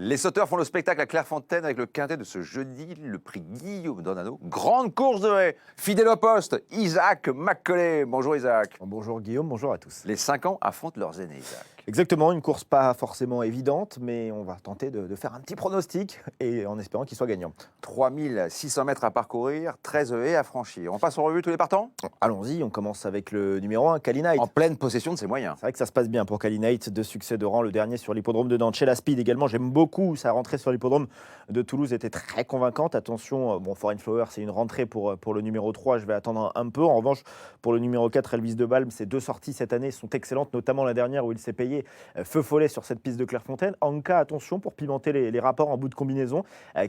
Les sauteurs font le spectacle à Clairefontaine avec le quintet de ce jeudi, le prix Guillaume Dornano. Grande course de haie, fidèle au poste, Isaac Macaulay. Bonjour Isaac. Bonjour Guillaume, bonjour à tous. Les 5 ans affrontent leurs aînés, Isaac. Exactement, une course pas forcément évidente, mais on va tenter de faire un petit pronostic et en espérant qu'il soit gagnant. 3600 mètres à parcourir, 13 haies à franchir. On passe en revue tous les partants? Allons-y, on commence avec le numéro 1, Kalinite. En pleine possession de ses moyens. C'est vrai que ça se passe bien pour Kalinite, 2 succès de rang, le dernier sur l'hippodrome de Nantes. Chez la Speed également, j'aime beaucoup sa rentrée sur l'hippodrome de Toulouse, était très convaincante. Attention, Foreign Flower, c'est une rentrée pour le numéro 3, je vais attendre un peu. En revanche, pour le numéro 4, Elvis de Balme, ses 2 sorties cette année sont excellentes, notamment la dernière où il s'est payé feu follet sur cette piste de Clairefontaine. Anka, attention pour pimenter les rapports en bout de combinaison.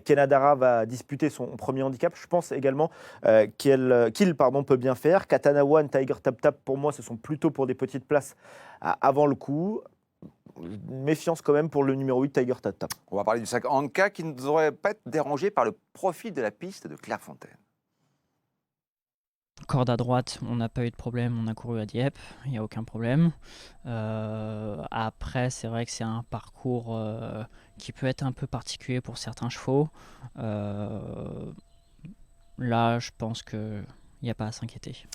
Kenadara va disputer son premier handicap. Je pense également qu'il peut bien faire. Katana One, Tiger Tap Tap, pour moi, ce sont plutôt pour des petites places avant le coup. Méfiance quand même pour le numéro 8, Tiger Tap Tap. On va parler du sac Anka qui ne devrait pas être dérangé par le profil de la piste de Clairefontaine. Corde à droite, on n'a pas eu de problème, on a couru à Dieppe, il n'y a aucun problème. Après, c'est vrai que c'est un parcours qui peut être un peu particulier pour certains chevaux. Là, je pense qu'il n'y a pas à s'inquiéter.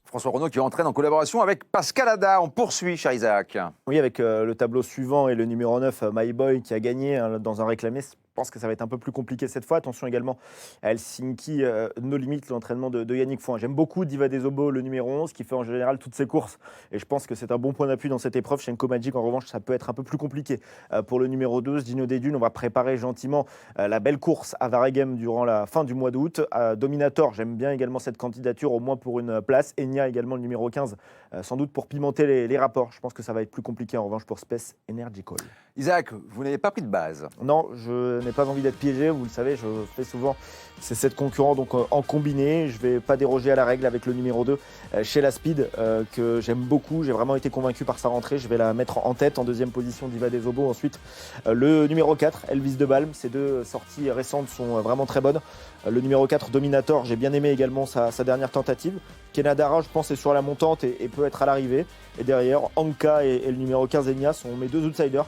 François Renaud qui entraîne en collaboration avec Pascal Hadard. On poursuit, cher Isaac. Oui, avec le tableau suivant et le numéro 9, My Boy, qui a gagné dans un réclamé. Je pense que ça va être un peu plus compliqué cette fois. Attention également à Helsinki, No Limit, l'entraînement de Yannick Foin. J'aime beaucoup Diva des Obos, le numéro 11, qui fait en général toutes ses courses. Et je pense que c'est un bon point d'appui dans cette épreuve. Shenko Magic, en revanche, ça peut être un peu plus compliqué. Pour le numéro 12, Dino des Dunes, on va préparer gentiment la belle course à Varegem durant la fin du mois d'août. Dominator, j'aime bien également cette candidature, au moins pour une place. Enya également, le numéro 15, sans doute pour pimenter les rapports. Je pense que ça va être plus compliqué en revanche pour Space Energical. Isaac, vous n'avez pas pris de base? Non, je n'ai pas envie d'être piégé, vous le savez, je fais souvent ces 7 concurrents donc en combiné. Je ne vais pas déroger à la règle avec le numéro 2 chez la Speed, que j'aime beaucoup. J'ai vraiment été convaincu par sa rentrée. Je vais la mettre en tête. En deuxième position, Diva des Obos. Ensuite, le numéro 4, Elvis de Balme. Ces 2 sorties récentes sont vraiment très bonnes. Le numéro 4, Dominator, j'ai bien aimé également sa dernière tentative. Kenadara, je pense, est sur la montante et peut être à l'arrivée. Et derrière, Anka et le numéro 15, Enya, sont mes 2 outsiders.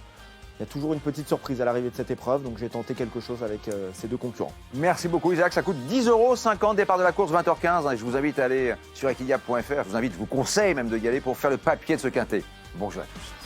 Il y a toujours une petite surprise à l'arrivée de cette épreuve, donc j'ai tenté quelque chose avec ces 2 concurrents. Merci beaucoup Isaac, ça coûte 10 €, 50, départ de la course 20h15. Et je vous invite à aller sur equidia.fr, je vous vous conseille même de y aller pour faire le papier de ce quintet. Bonjour à tous.